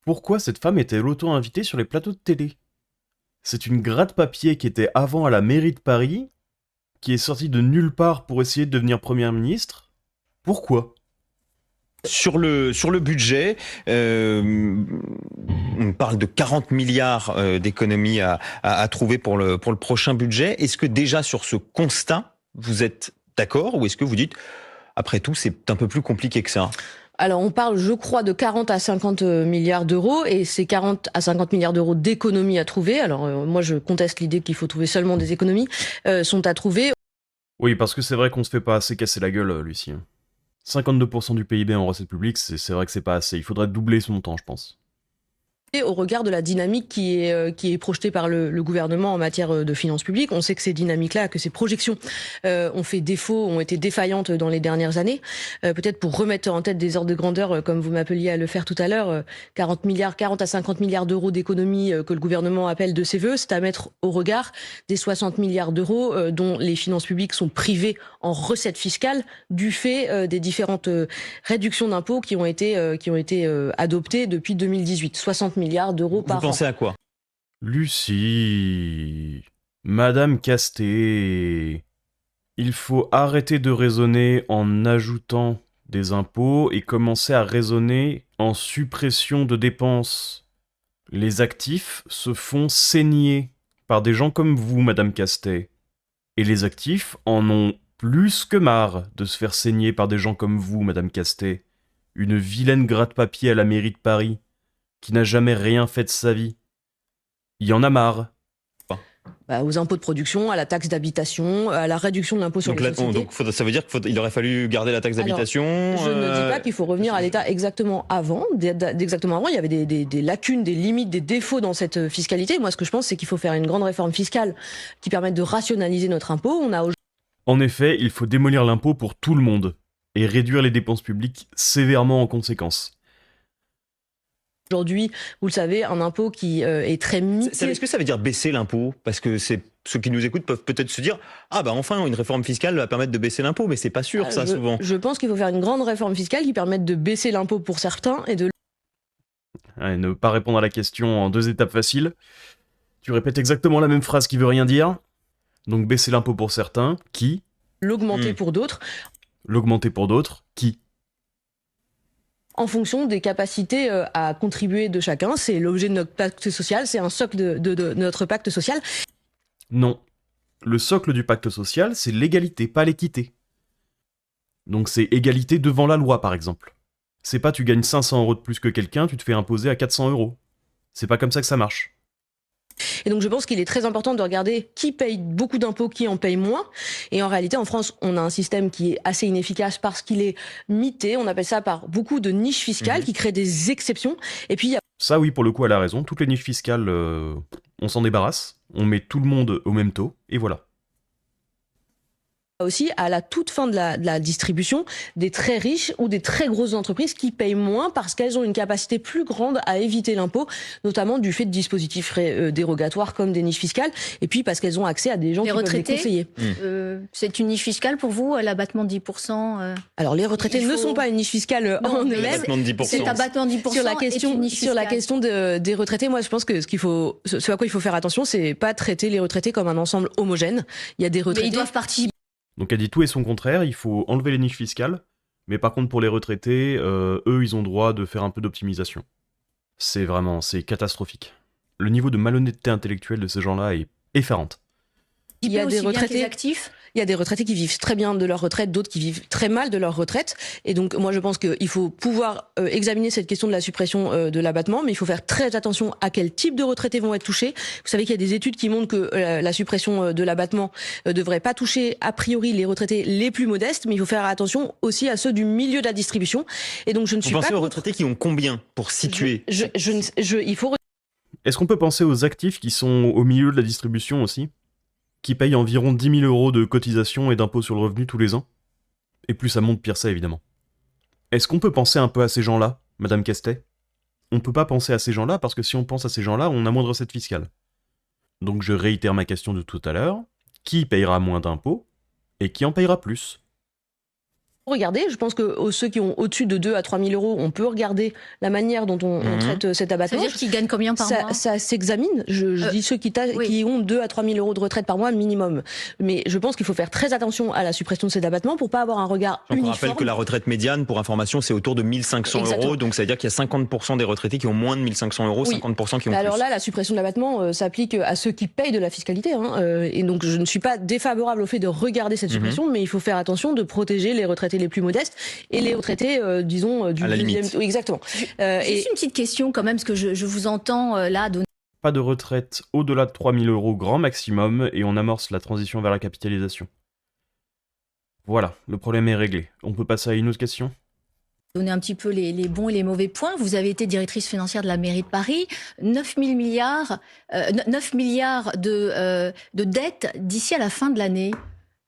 Pourquoi cette femme était-elle auto-invitée sur les plateaux de télé? C'est une gratte-papier qui était avant à la mairie de Paris, qui est sortie de nulle part pour essayer de devenir première ministre. Pourquoi? Sur le budget, on parle de 40 milliards d'économies à trouver pour le prochain budget. Est-ce que déjà sur ce constat, vous êtes d'accord ou est-ce que vous dites, après tout, c'est un peu plus compliqué que ça? Alors, on parle, je crois, de 40 à 50 milliards d'euros, et ces 40 à 50 milliards d'euros d'économies à trouver, alors moi je conteste l'idée qu'il faut trouver seulement des économies, sont à trouver. Oui, parce que c'est vrai qu'on se fait pas assez casser la gueule, Lucie. 52% du PIB en recettes publiques, c'est vrai que c'est pas assez. Il faudrait doubler son montant, je pense. Et au regard de la dynamique qui est projetée par le gouvernement en matière de finances publiques, on sait que ces dynamiques-là, que ces projections ont fait défaut, ont été défaillantes dans les dernières années. Peut-être pour remettre en tête des ordres de grandeur, comme vous m'appeliez à le faire tout à l'heure, 40 à 50 milliards d'euros d'économies que le gouvernement appelle de ses voeux, c'est à mettre au regard des 60 milliards d'euros dont les finances publiques sont privées en recettes fiscales du fait des différentes réductions d'impôts qui ont été adoptées depuis 2018. 60 milliards d'euros par an. Vous pensez à quoi? Lucie... Madame Casté... Il faut arrêter de raisonner en ajoutant des impôts et commencer à raisonner en suppression de dépenses. Les actifs se font saigner par des gens comme vous, Madame Castet. Et les actifs en ont plus que marre de se faire saigner par des gens comme vous, Madame Castet. Une vilaine gratte-papier à la mairie de Paris, qui n'a jamais rien fait de sa vie. Il y en a marre. Aux impôts de production, à la taxe d'habitation, à la réduction de l'impôt sur les sociétés. Ça veut dire qu'il aurait fallu garder la taxe d'habitation. Je ne dis pas qu'il faut revenir à l'état exactement avant. D'exactement avant, il y avait des lacunes, des limites, des défauts dans cette fiscalité. Moi, ce que je pense, c'est qu'il faut faire une grande réforme fiscale qui permette de rationaliser notre impôt. En effet, il faut démolir l'impôt pour tout le monde et réduire les dépenses publiques sévèrement en conséquence. Aujourd'hui, vous le savez, un impôt qui est très mité. Est-ce que ça veut dire baisser l'impôt? Parce que ceux qui nous écoutent peuvent peut-être se dire « Ah bah enfin, une réforme fiscale va permettre de baisser l'impôt », mais c'est pas sûr ça souvent. Je pense qu'il faut faire une grande réforme fiscale qui permette de baisser l'impôt pour certains et de... Ne pas répondre à la question en 2 étapes faciles. Tu répètes exactement la même phrase qui veut rien dire. Donc baisser l'impôt pour certains, qui? L'augmenter pour d'autres. L'augmenter pour d'autres, qui? En fonction des capacités à contribuer de chacun. C'est l'objet de notre pacte social, c'est un socle de notre pacte social. Non. Le socle du pacte social, c'est l'égalité, pas l'équité. Donc c'est égalité devant la loi, par exemple. C'est pas tu gagnes 500 euros de plus que quelqu'un, tu te fais imposer à 400 euros. C'est pas comme ça que ça marche. Et donc je pense qu'il est très important de regarder qui paye beaucoup d'impôts, qui en paye moins. Et en réalité, en France, on a un système qui est assez inefficace parce qu'il est mité. On appelle ça par beaucoup de niches fiscales qui créent des exceptions. Et puis il y a... Ça oui, pour le coup, elle a raison. Toutes les niches fiscales, on s'en débarrasse. On met tout le monde au même taux, et voilà. Aussi, à la toute fin de la distribution, des très riches ou des très grosses entreprises qui payent moins parce qu'elles ont une capacité plus grande à éviter l'impôt, notamment du fait de dispositifs dérogatoires comme des niches fiscales, et puis parce qu'elles ont accès à des gens qui peuvent les conseiller. C'est une niche fiscale pour vous, l'abattement de 10%? Alors les retraités ne sont pas une niche fiscale en eux-mêmes. C'est abattement de 10% sur la question des retraités, moi je pense que ce à quoi il faut faire attention, c'est pas traiter les retraités comme un ensemble homogène. Il y a des retraités... Mais ils doivent participer. Donc elle dit tout et son contraire, il faut enlever les niches fiscales, mais par contre pour les retraités, eux ils ont droit de faire un peu d'optimisation. C'est catastrophique. Le niveau de malhonnêteté intellectuelle de ces gens-là est effarante. Il y a des retraités actifs. Il y a des retraités qui vivent très bien de leur retraite, d'autres qui vivent très mal de leur retraite. Et donc, moi, je pense qu'il faut pouvoir examiner cette question de la suppression de l'abattement, mais il faut faire très attention à quel type de retraités vont être touchés. Vous savez qu'il y a des études qui montrent que la suppression de l'abattement devrait pas toucher a priori les retraités les plus modestes, mais il faut faire attention aussi à ceux du milieu de la distribution. Et donc, je ne suis pas... Vous pensez aux retraités qui ont combien pour situer? Il faut... Est-ce qu'on peut penser aux actifs qui sont au milieu de la distribution aussi, qui payent environ 10 000 euros de cotisations et d'impôts sur le revenu tous les ans? Et plus ça monte, pire ça, évidemment. Est-ce qu'on peut penser un peu à ces gens-là, Madame Castet? On peut pas penser à ces gens-là, parce que si on pense à ces gens-là, on a moins de recettes fiscales. Donc je réitère ma question de tout à l'heure. Qui payera moins d'impôts, et qui en payera plus? Regarder, je pense que ceux qui ont au-dessus de 2 à 3 000 euros, on peut regarder la manière dont on traite cet Ça abattement. veut dire qu'ils gagnent combien par mois? Ça s'examine. Je dis ceux qui ont 2 à 3 000 euros de retraite par mois minimum. Mais je pense qu'il faut faire très attention à la suppression de cet abattement pour pas avoir un regard Donc uniforme. on rappelle que la retraite médiane, pour information, c'est autour de 1 500 euros. Donc ça veut dire qu'il y a 50% des retraités qui ont moins de 1 500 euros, Oui. 50% qui ont Alors plus. là, la suppression de l'abattement s'applique à ceux qui payent de la fiscalité. Et donc je ne suis pas défavorable au fait de regarder cette suppression, mais il faut faire attention de protéger les retraités les plus modestes et les retraités, disons, du À la deuxième... limite. Oui, exactement. Juste une petite question quand même, parce que je vous entends là donner Pas de retraite au-delà de 3 000 euros grand maximum et on amorce la transition vers la capitalisation. Voilà, le problème est réglé. On peut passer à une autre question ? un petit peu les bons et les mauvais points. Vous avez été directrice financière de la mairie de Paris, 9 milliards de dettes d'ici à la fin de l'année.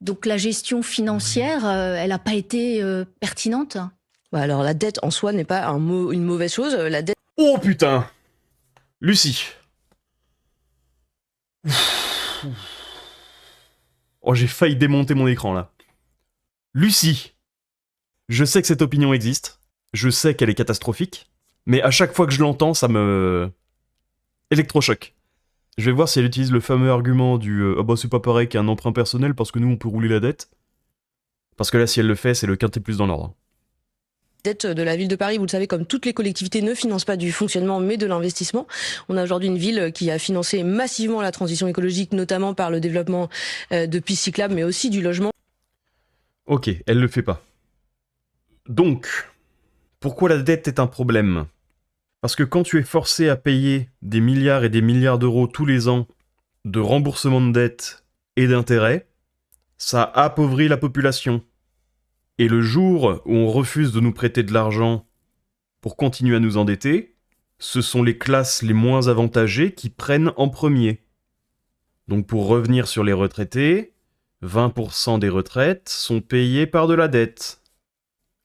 Donc la gestion financière, elle n'a pas été pertinente. Alors la dette en soi n'est pas une mauvaise chose. La dette Oh putain Lucie. Oh, j'ai failli démonter mon écran là. Lucie. Je sais que cette opinion existe. Je sais qu'elle est catastrophique. Mais à chaque fois que je l'entends, ça me... électrochoc. Je vais voir si elle utilise le fameux argument du « Ah bah c'est pas pareil qu'un emprunt personnel parce que nous on peut rouler la dette ». Parce que là, si elle le fait, c'est le quintet plus dans l'ordre. dette de la ville de Paris, vous le savez, comme toutes les collectivités, ne finance pas du fonctionnement, mais de l'investissement. On a aujourd'hui une ville qui a financé massivement la transition écologique, notamment par le développement de pistes cyclables, mais aussi du logement. Ok, elle le fait pas. Donc, pourquoi la dette est un problème ? Parce que quand tu es forcé à payer des milliards et des milliards d'euros tous les ans de remboursement de dette et d'intérêts, ça appauvrit la population. Et le jour où on refuse de nous prêter de l'argent pour continuer à nous endetter, ce sont les classes les moins avantagées qui prennent en premier. Donc pour revenir sur les retraités, 20% des retraites sont payées par de la dette.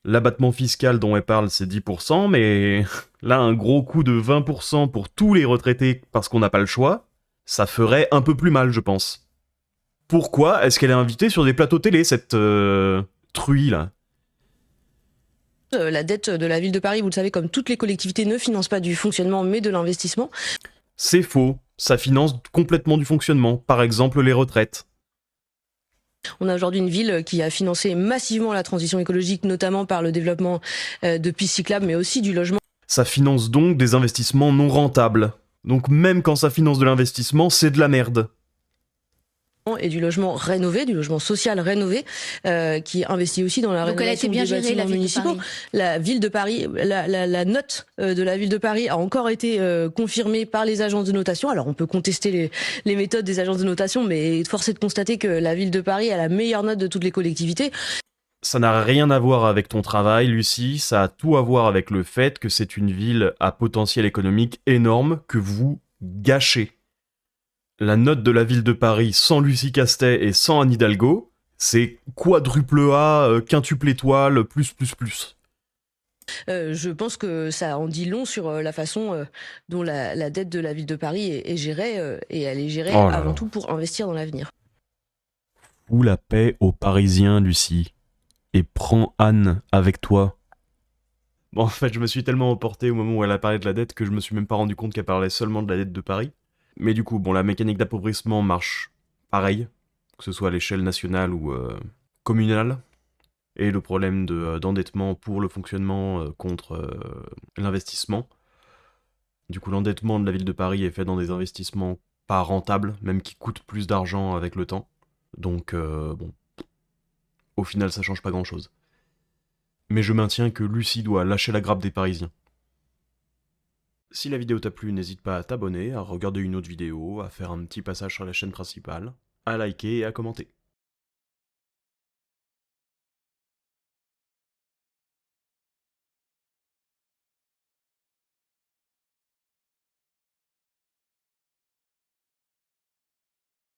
L'abattement fiscal dont elle parle, c'est 10%, mais là, un gros coup de 20% pour tous les retraités parce qu'on n'a pas le choix, ça ferait un peu plus mal, je pense. Pourquoi est-ce qu'elle est invitée sur des plateaux télé, cette truie, là ? La dette de la ville de Paris, vous le savez, comme toutes les collectivités, ne finance pas du fonctionnement, mais de l'investissement. C'est faux, ça finance complètement du fonctionnement, par exemple les retraites. On a aujourd'hui une ville qui a financé massivement la transition écologique, notamment par le développement de pistes cyclables, mais aussi du logement. Ça finance donc des investissements non rentables. Donc même quand ça finance de l'investissement, c'est de la merde. Et du logement rénové, du logement social rénové, qui investit aussi dans la Donc elle a été rénovation bien des gérée, la bâtiments ville de municipaux. Paris. La ville de Paris, la note de la ville de Paris a encore été confirmée par les agences de notation. Alors on peut contester les méthodes des agences de notation, mais force est de constater que la ville de Paris a la meilleure note de toutes les collectivités. Ça n'a rien à voir avec ton travail, Lucie, ça a tout à voir avec le fait que c'est une ville à potentiel économique énorme que vous gâchez. La note de la ville de Paris sans Lucie Castet et sans Anne Hidalgo, c'est quadruple A, quintuple étoile, plus. Je pense que ça en dit long sur la façon dont la dette de la ville de Paris est gérée, et elle est gérée Oh là avant là. tout pour investir dans l'avenir. Fous la paix aux Parisiens, Lucie. Et prends Anne avec toi. Bon, en fait, je me suis tellement emporté au moment où elle a parlé de la dette que je me suis même pas rendu compte qu'elle parlait seulement de la dette de Paris. Mais du coup, bon, la mécanique d'appauvrissement marche pareil, que ce soit à l'échelle nationale ou communale. Et le problème d'endettement pour le fonctionnement contre l'investissement. Du coup, l'endettement de la ville de Paris est fait dans des investissements pas rentables, même qui coûtent plus d'argent avec le temps. Donc, bon, au final, ça change pas grand-chose. Mais je maintiens que Lucie doit lâcher la grappe des Parisiens. Si la vidéo t'a plu, n'hésite pas à t'abonner, à regarder une autre vidéo, à faire un petit passage sur la chaîne principale, à liker et à commenter.